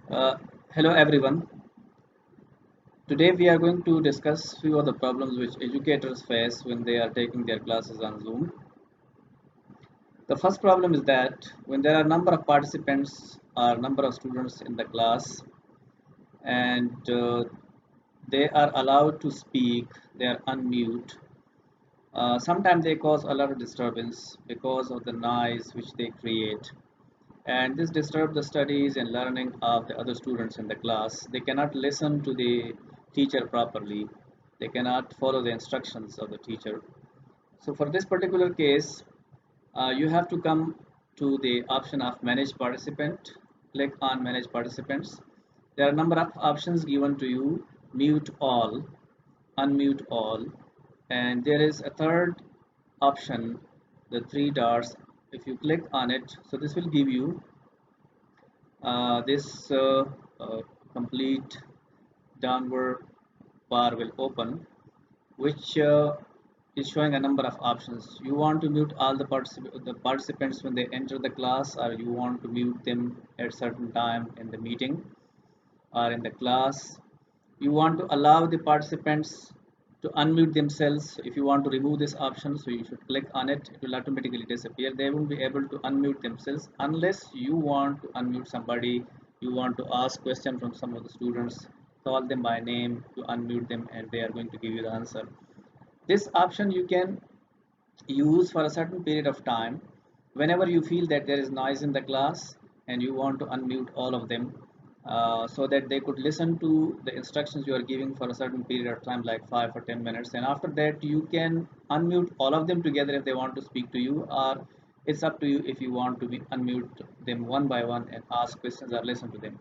Uh, Hello everyone. Today we are going to discuss few of the problems which educators face when they are taking their classes on Zoom. The first problem is that when there are number of participants or number of students in the class and they are allowed to speak, they are unmute. Sometimes they cause a lot of disturbance because of the noise which they create. And this disturbs the studies and learning of the other students in the class. They cannot listen to the teacher properly. They cannot follow the instructions of the teacher. So for this particular case, you have to come to the option of manage participant. Click on manage participants. There are a number of options given to you: mute all, unmute all, and there is a third option, the three dots. If you click on it, so this will give you this complete downward bar will open, which is showing a number of options. You want to mute all the participants when they enter the class, or you want to mute them at certain time in the meeting or in the class. You want to allow the participants to unmute themselves. If you want to remove this option, so you should click on it. It will automatically disappear. They won't be able to unmute themselves unless you want to unmute somebody. You want to ask question from some of the students, call them by name to unmute them, and they are going to give you the answer. This option you can use for a certain period of time. Whenever you feel that there is noise in the class and you want to unmute all of them, so that they could listen to the instructions you are giving for a certain period of time, like 5 or 10 minutes, and after that you can unmute all of them together if they want to speak to you, or it's up to you if you want to unmute them one by one and ask questions or listen to them.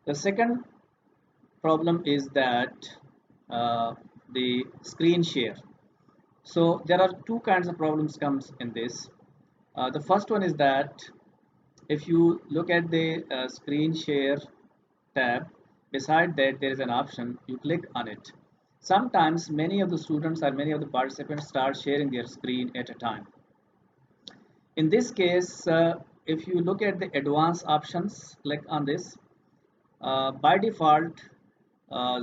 The second problem is that uh, the screen share. So there are two kinds of problems comes in this. The first one is that if you look at the screen share tab, beside that there is an option, you click on it. Sometimes many of the students or many of the participants start sharing their screen at a time. In this case, if you look at the advanced options, click on this. By default,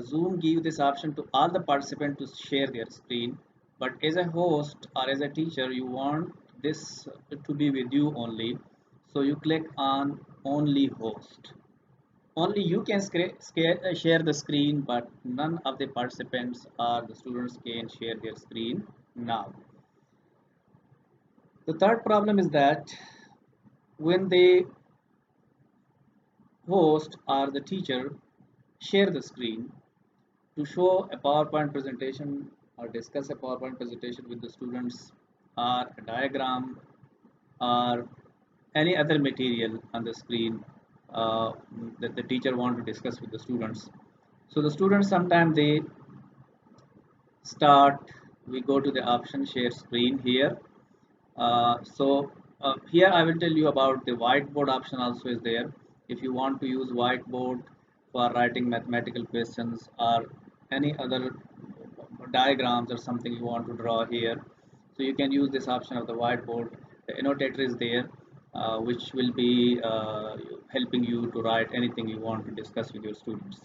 Zoom give this option to all the participants to share their screen. But as a host or as a teacher, you want this to be with you only. So you click on only host. Only you can share the screen, but none of the participants or the students can share their screen now. The third problem is that when the host or the teacher share the screen to show a PowerPoint presentation or discuss a PowerPoint presentation with the students, or a diagram, or any other material on the screen uh, that the teacher want to discuss with the students. So the students sometimes they start, we go to the option share screen here. Here I will tell you about the whiteboard option also is there. If you want to use whiteboard for writing mathematical questions or any other diagrams or something you want to draw here, so you can use this option of the whiteboard. The annotator is there, which will be helping you to write anything you want to discuss with your students.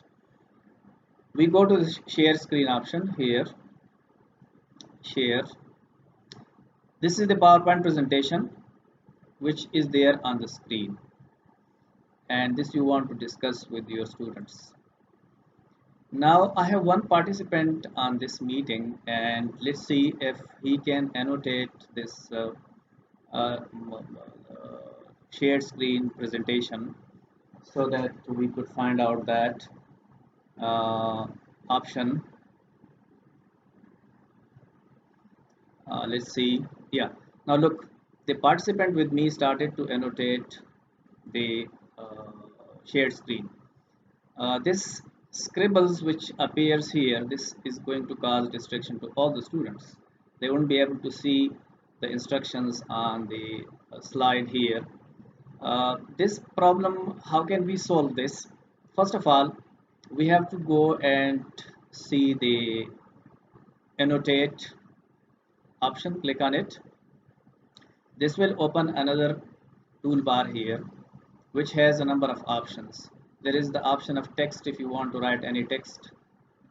We go to the share screen option here. Share. This is the PowerPoint presentation which is there on the screen, and this you want to discuss with your students. Now I have one participant on this meeting, and let's see if he can annotate this uh, shared screen presentation, so that we could find out that option. Let's see. Yeah. Now look, the participant with me started to annotate the uh, shared screen. This scribbles which appears here, this is going to cause distraction to all the students. They won't be able to see the instructions on the slide here. This problem, how can we solve this? First of all, we have to go and see the annotate option, click on it. This will open another toolbar here which has a number of options. There is the option of text if you want to write any text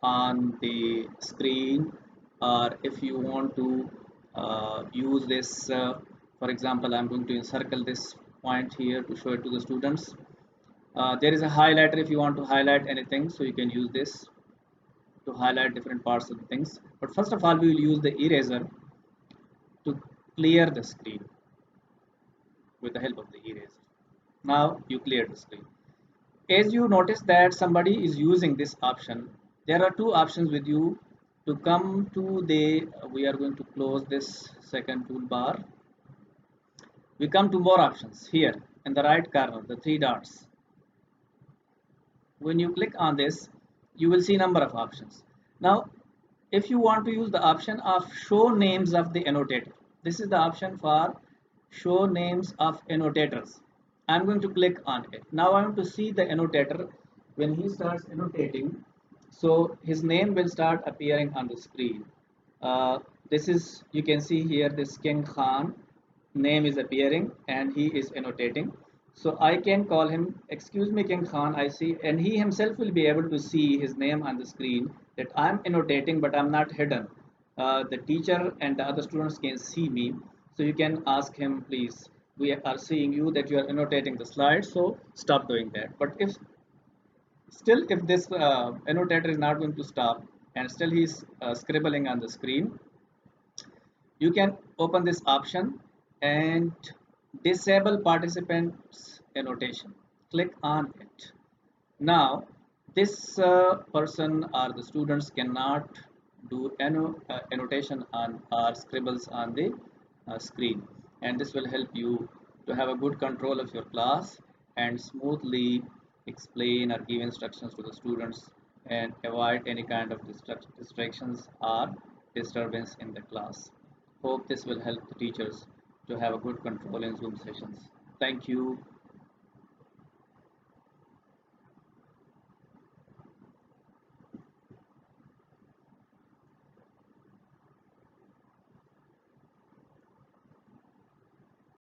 on the screen, or if you want to use this, for example, I'm going to encircle this point here to show it to the students. There is a highlighter if you want to highlight anything, so you can use this to highlight different parts of the things. But first of all, we will use the eraser to clear the screen with the help of the eraser. Now you clear the screen. As you notice that somebody is using this option, there are two options with you to come to the, we are going to close this second toolbar. We come to more options here in the right corner, the three dots. When you click on this, you will see number of options. Now, if you want to use the option of show names of the annotator, this is the option for show names of annotators. I'm going to click on it. Now I want to see the annotator when he starts annotating. So his name will start appearing on the screen. This is, you can see here, this King Khan name is appearing and he is annotating. So I can call him, excuse me, King Khan, I see, and he himself will be able to see his name on the screen that I'm annotating, but I'm not hidden. The teacher and the other students can see me. So you can ask him, please, we are seeing you that you are annotating the slide, so stop doing that. But if still, if this annotator is not going to stop and still he's scribbling on the screen, you can open this option and disable participants annotation. Click on it. Now this person or the students cannot do annotation on or scribbles on the screen, and this will help you to have a good control of your class and smoothly explain or give instructions to the students and avoid any kind of distractions or disturbance in the class. Hope this will help the teachers to have a good control in Zoom sessions. Thank you.